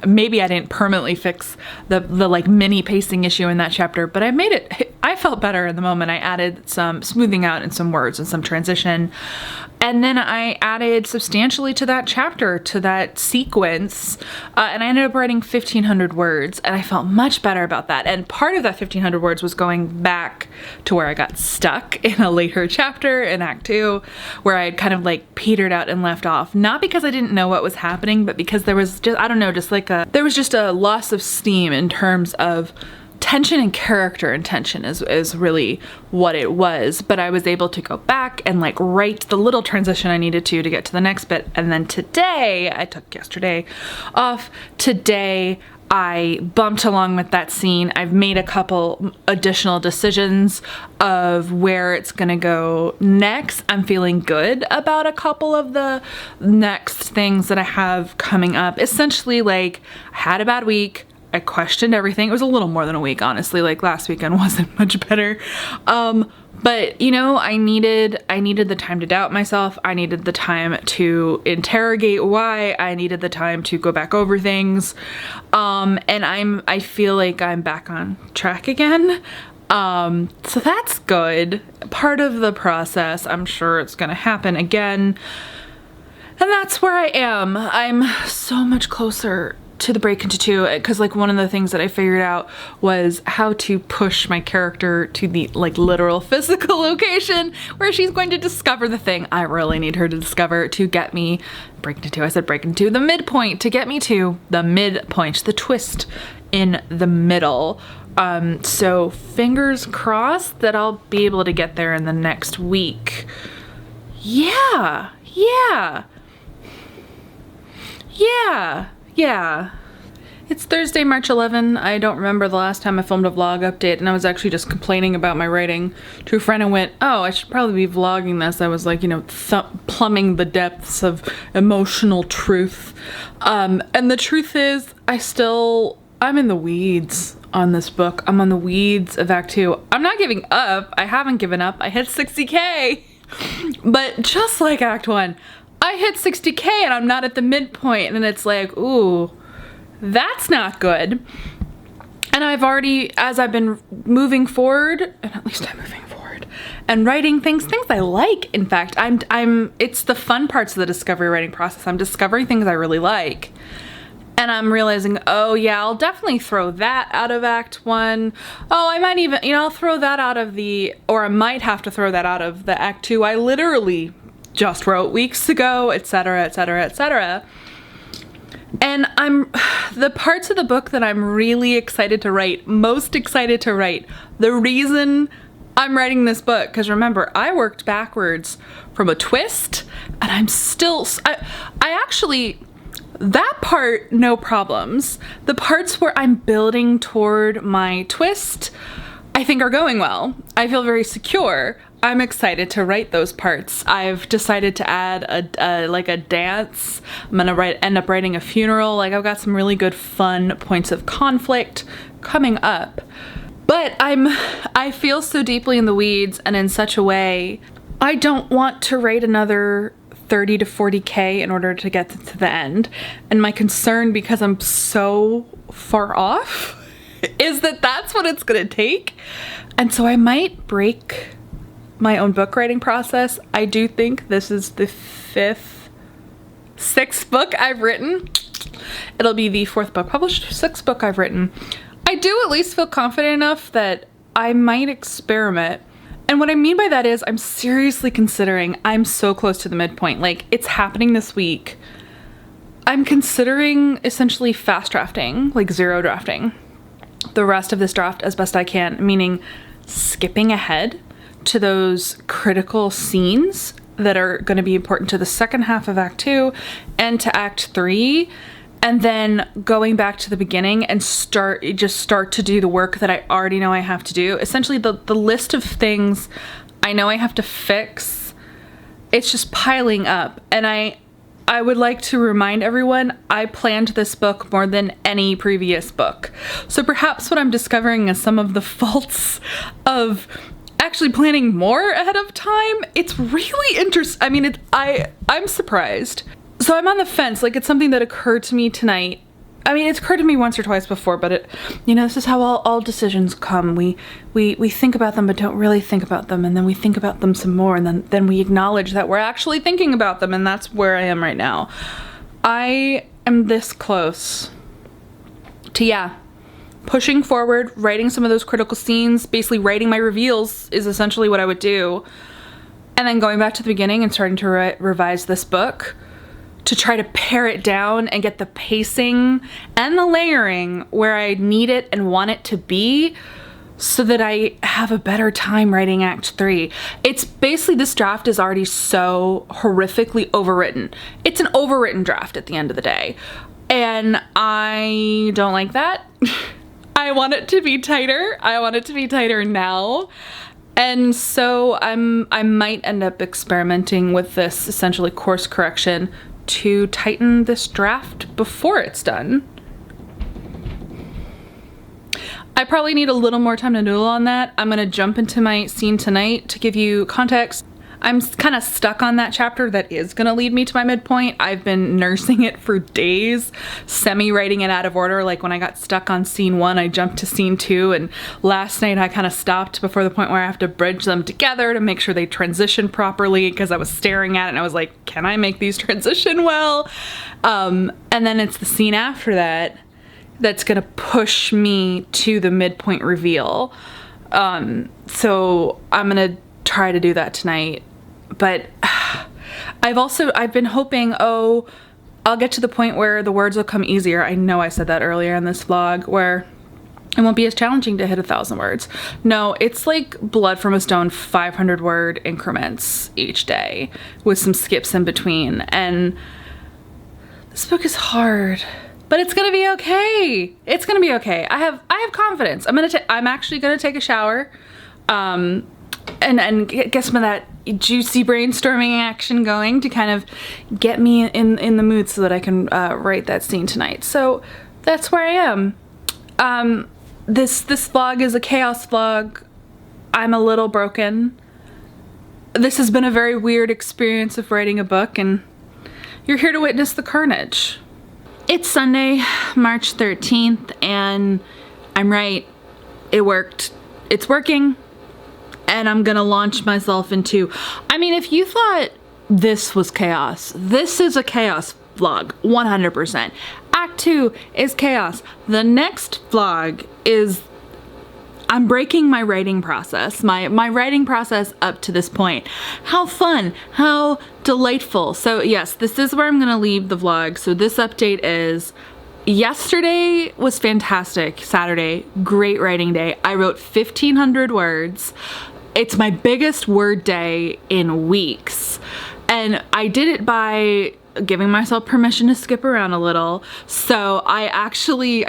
maybe I didn't permanently fix the like mini pacing issue in that chapter, but I made it, I felt better in the moment. I added some smoothing out and some words and some transition. And then I added substantially to that chapter, to that sequence, and I ended up writing 1,500 words, and I felt much better about that. And part of that 1,500 words was going back to where I got stuck in a later chapter in Act 2, where I had kind of like petered out and left off. Not because I didn't know what was happening, but because there was just, I don't know, there was just a loss of steam in terms of tension and character intention is really what it was. But I was able to go back and like write the little transition I needed to get to the next bit. And then today, I took yesterday off. Today I bumped along with that scene. I've made a couple additional decisions of where it's gonna go next. I'm feeling good about a couple of the next things that I have coming up. Essentially, like, I had a bad week. I questioned everything. It was a little more than a week, honestly. Like, last weekend wasn't much better. But you know, I needed the time to doubt myself. I needed the time to interrogate why. I needed the time to go back over things. And I feel like I'm back on track again. So that's good. Part of the process. I'm sure it's gonna happen again. And that's where I am. I'm so much closer to the break into two, because like one of the things that I figured out was how to push my character to the like literal physical location where she's going to discover the thing I really need her to discover to get me break into two. I said break into the midpoint, to get me to the midpoint, the twist in the middle. So fingers crossed that I'll be able to get there in the next week. Yeah. It's Thursday, March 11. I don't remember the last time I filmed a vlog update, and I was actually just complaining about my writing to a friend and went, oh, I should probably be vlogging this. I was like, you know, plumbing the depths of emotional truth. And the truth is, I'm in the weeds on this book. I'm on the weeds of Act 2. I'm not giving up. I haven't given up. I hit 60K. But just like Act 1, I hit 60K and I'm not at the midpoint, and it's like, ooh, that's not good. And I've already, as I've been moving forward, and at least I'm moving forward, and writing things I like, in fact, it's the fun parts of the discovery writing process. I'm discovering things I really like. And I'm realizing, oh yeah, I'll definitely throw that out of Act 1. Oh, I might even, I'll throw that out of or I might have to throw that out of the Act 2 I literally just wrote weeks ago, etc., etc., etc. And the parts of the book that I'm really excited to write, most excited to write, the reason I'm writing this book, because remember, I worked backwards from a twist, and I'm still, I actually, that part, no problems. The parts where I'm building toward my twist, I think are going well. I feel very secure. I'm excited to write those parts. I've decided to add a dance. I'm gonna end up writing a funeral. Like, I've got some really good fun points of conflict coming up. But I feel so deeply in the weeds and in such a way, I don't want to write another 30 to 40K in order to get to the end. And my concern, because I'm so far off, is that that's what it's gonna take. And so I might break my own book writing process. I do think this is the 6th book I've written. It'll be the 4th book published, 6th book I've written. I do at least feel confident enough that I might experiment. And what I mean by that is I'm seriously considering, I'm so close to the midpoint, like it's happening this week. I'm considering essentially fast drafting, like 0 drafting the rest of this draft as best I can, meaning skipping ahead to those critical scenes that are going to be important to the second half of Act 2 and to Act 3, and then going back to the beginning and start to do the work that I already know I have to do. Essentially the list of things I know I have to fix, it's just piling up. And I would like to remind everyone, I planned this book more than any previous book. So perhaps what I'm discovering is some of the faults of actually planning more ahead of time. It's really interesting. I mean, I'm surprised. So I'm on the fence. Like, it's something that occurred to me tonight. I mean, it's occurred to me once or twice before, but this is how all decisions come. We think about them, but don't really think about them. And then we think about them some more. And then we acknowledge that we're actually thinking about them. And that's where I am right now. I am this close to, pushing forward, writing some of those critical scenes, basically writing my reveals is essentially what I would do. And then going back to the beginning and starting to revise this book to try to pare it down and get the pacing and the layering where I need it and want it to be so that I have a better time writing Act 3. It's basically, this draft is already so horrifically overwritten. It's an overwritten draft at the end of the day. And I don't like that. I want it to be tighter. I want it to be tighter now. And so I might end up experimenting with this essentially course correction to tighten this draft before it's done. I probably need a little more time to noodle on that. I'm gonna jump into my scene tonight to give you context. I'm kind of stuck on that chapter that is gonna lead me to my midpoint. I've been nursing it for days, semi-writing it out of order. Like when I got stuck on scene 1, I jumped to scene 2, and last night I kind of stopped before the point where I have to bridge them together to make sure they transition properly, because I was staring at it and I was like, can I make these transition well? And then it's the scene after that that's gonna push me to the midpoint reveal. So I'm gonna try to do that tonight. But I've been hoping, I'll get to the point where the words will come easier. I know I said that earlier in this vlog, where it won't be as challenging to hit 1,000 words. No, it's like blood from a stone, 500 word increments each day with some skips in between. And this book is hard, but it's gonna be okay. It's gonna be okay. I have confidence. I'm actually gonna take a shower, and get some of that juicy brainstorming action going to kind of get me in the mood so that I can write that scene tonight. So that's where I am. This vlog is a chaos vlog. I'm a little broken. This has been a very weird experience of writing a book, and you're here to witness the carnage. It's Sunday, March 13th, and I'm right. It worked. It's working. And I'm gonna launch myself into, if you thought this was chaos, this is a chaos vlog, 100%. Act 2 is chaos. The next vlog is, I'm breaking my writing process, my writing process up to this point. How fun, how delightful. So yes, this is where I'm gonna leave the vlog. So this update is, yesterday was fantastic. Saturday, great writing day. I wrote 1,500 words. It's my biggest word day in weeks. And I did it by giving myself permission to skip around a little. So I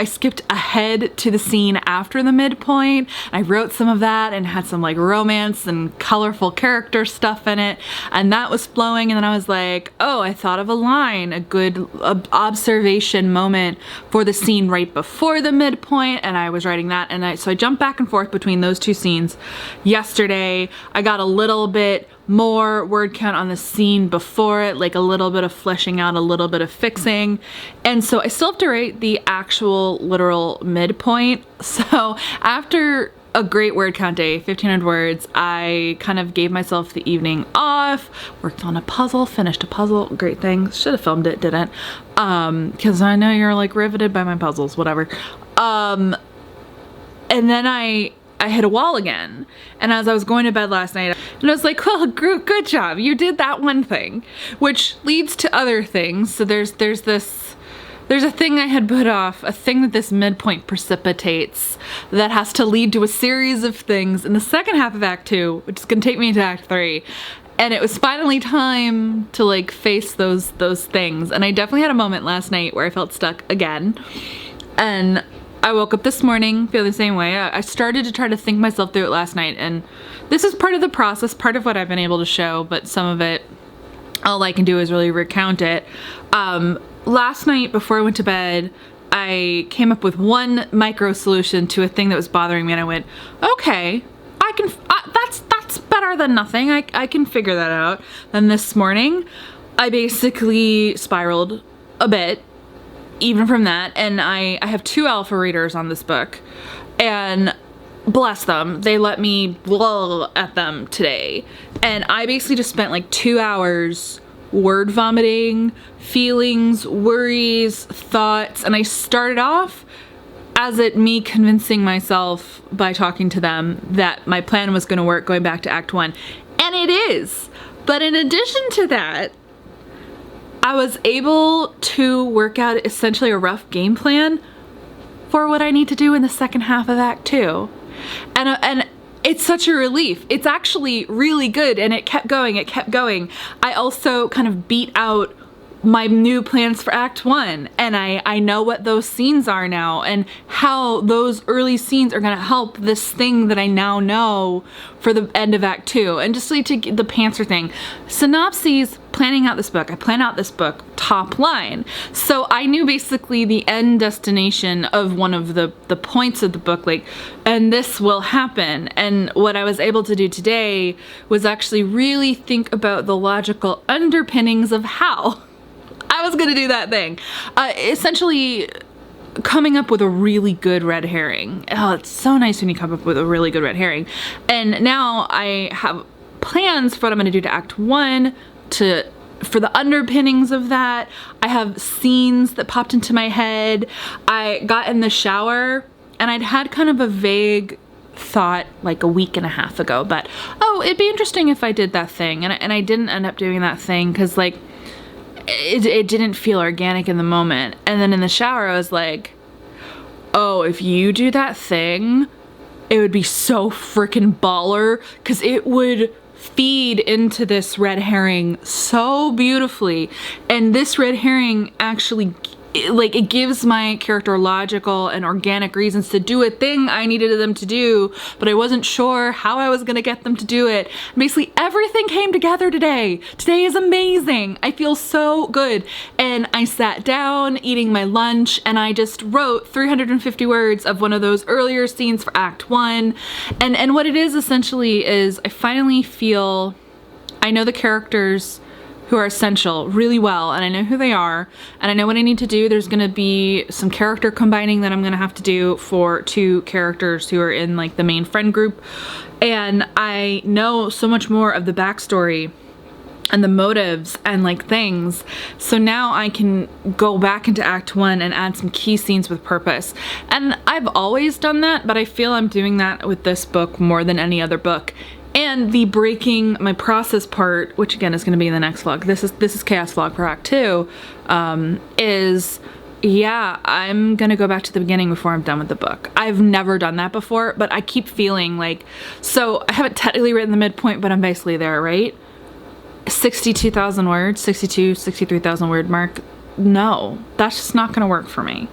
skipped ahead to the scene after the midpoint. I wrote some of that and had some like romance and colorful character stuff in it. And that was flowing. And then I was like, oh, I thought of a line, a good observation moment for the scene right before the midpoint. And I was writing that. And so I jumped back and forth between those two scenes. Yesterday, I got a little bit more word count on the scene before it, like a little bit of fleshing out, a little bit of fixing. And so I still have to write the actual literal midpoint. So after a great word count day, 1,500 words. I kind of gave myself the evening off, worked on a puzzle, finished a puzzle, great thing. Should have filmed it, didn't. Because I know you're like riveted by my puzzles, whatever. And then I hit a wall again. And as I was going to bed last night, and I was like, well, good job. You did that one thing, which leads to other things. So there's a thing I had put off, a thing that this midpoint precipitates that has to lead to a series of things in the second half of Act 2, which is gonna take me into Act 3. And it was finally time to like face those things. And I definitely had a moment last night where I felt stuck again. And I woke up this morning feeling the same way. I started to try to think myself through it last night, and this is part of the process, part of what I've been able to show, but some of it, all I can do is really recount it. Last night before I went to bed, I came up with one micro solution to a thing that was bothering me, and I went, okay, that's better than nothing. I can figure that out. Then this morning, I basically spiraled a bit, even from that, and I have 2 alpha readers on this book, and bless them, they let me blah at them today, and I basically just spent like 2 hours word vomiting, feelings, worries, thoughts, and I started off as me convincing myself by talking to them that my plan was going to work going back to Act 1, and it is. But in addition to that, I was able to work out essentially a rough game plan for what I need to do in the second half of Act 2. And it's such a relief. It's actually really good, and it kept going, I also kind of beat out my new plans for Act 1, and I know what those scenes are now and how those early scenes are gonna help this thing that I now know for the end of Act 2. And just like to the pantser thing, synopses, planning out this book, I plan out this book top line. So I knew basically the end destination of one of the points of the book, like, and this will happen. And what I was able to do today was actually really think about the logical underpinnings of how I was gonna do that thing. Essentially coming up with a really good red herring. Oh, it's so nice when you come up with a really good red herring. And now I have plans for what I'm gonna do to Act 1, for the underpinnings of that. I have scenes that popped into my head. I got in the shower and I'd had kind of a vague thought like a week and a half ago, but oh, it'd be interesting if I did that thing. And I didn't end up doing that thing because like, it didn't feel organic in the moment. And then in the shower, I was like, oh, if you do that thing, it would be so freaking baller because it would feed into this red herring so beautifully. And this red herring actually, it gives my character logical and organic reasons to do a thing I needed them to do, but I wasn't sure how I was gonna get them to do it. Basically, everything came together today. Today is amazing. I feel so good. And I sat down eating my lunch and I just wrote 350 words of one of those earlier scenes for Act 1. And what it is essentially is I finally feel I know the characters who are essential really well, and I know who they are, and I know what I need to do. There's gonna be some character combining that I'm gonna have to do for 2 characters who are in like the main friend group, and I know so much more of the backstory and the motives and like things, so now I can go back into Act 1 and add some key scenes with purpose. And I've always done that, but I feel I'm doing that with this book more than any other book. And the breaking my process part, which again is going to be in the next vlog, this is Chaos Vlog for Act 2, is, yeah, I'm going to go back to the beginning before I'm done with the book. I've never done that before, but I keep feeling like, so I haven't technically written the midpoint, but I'm basically there, right? 62,000 words, 63,000 word mark. No, that's just not going to work for me.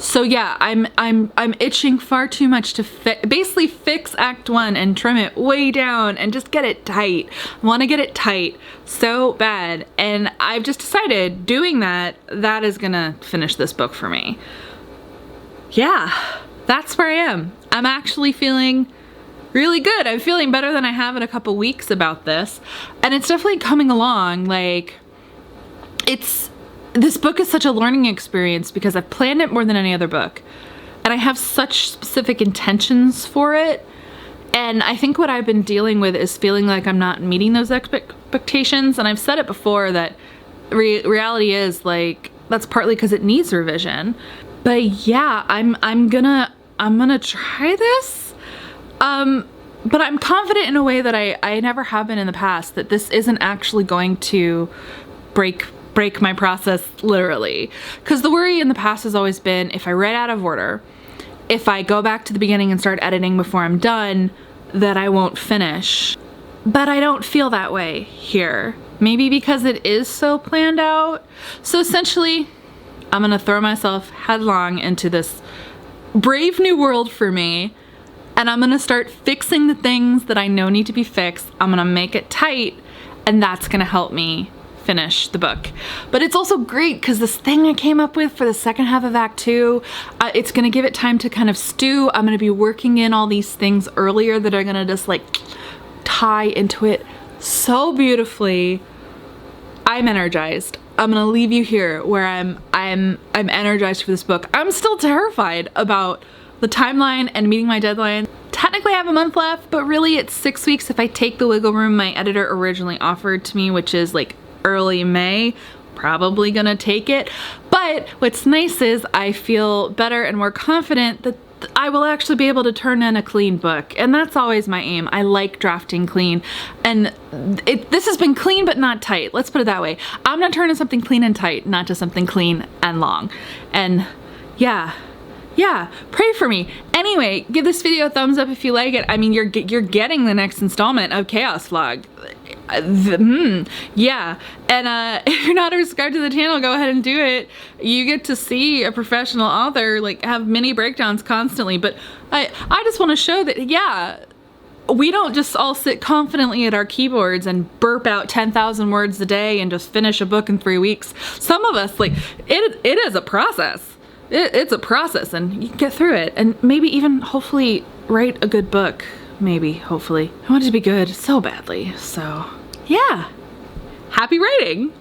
So yeah, I'm itching far too much to basically fix Act 1 and trim it way down and just get it tight. I want to get it tight so bad, and I've just decided doing that is gonna finish this book for me. Yeah, that's where I am. I'm actually feeling really good. I'm feeling better than I have in a couple weeks about this, and it's definitely coming along. Like, this book is such a learning experience because I've planned it more than any other book. and I have such specific intentions for it. And I think what I've been dealing with is feeling like I'm not meeting those expectations. And I've said it before that reality is like, that's partly because it needs revision. But yeah, I'm gonna try this. But I'm confident in a way that I never have been in the past, that this isn't actually going to break my process literally. Because the worry in the past has always been, if I write out of order, if I go back to the beginning and start editing before I'm done, that I won't finish. But I don't feel that way here. Maybe because it is so planned out. So essentially, I'm gonna throw myself headlong into this brave new world for me, and I'm gonna start fixing the things that I know need to be fixed. I'm gonna make it tight, and that's gonna help me finish the book. But it's also great because this thing I came up with for the second half of Act 2, it's gonna give it time to kind of stew. I'm gonna be working in all these things earlier that are gonna just like tie into it so beautifully. I'm energized. I'm gonna leave you here where I'm energized for this book. I'm still terrified about the timeline and meeting my deadline. Technically I have a month left, but really it's 6 weeks if I take the wiggle room my editor originally offered to me, which is like early May. Probably gonna take it. But what's nice is I feel better and more confident that I will actually be able to turn in a clean book, and that's always my aim. I like drafting clean, and this has been clean but not tight. Let's put it that way. I'm gonna turn in something clean and tight, not just something clean and long. And yeah, pray for me. Anyway, give this video a thumbs up if you like it. I mean, you're getting the next installment of Chaos Vlog. Yeah, and if you're not subscribed to the channel, go ahead and do it. You get to see a professional author like have mini breakdowns constantly. But I just want to show that, yeah, we don't just all sit confidently at our keyboards and burp out 10,000 words a day and just finish a book in 3 weeks. Some of us, like, it is a process. It's a process, and you can get through it, and maybe even hopefully write a good book. Maybe, hopefully. I want it to be good so badly, so yeah. Happy writing!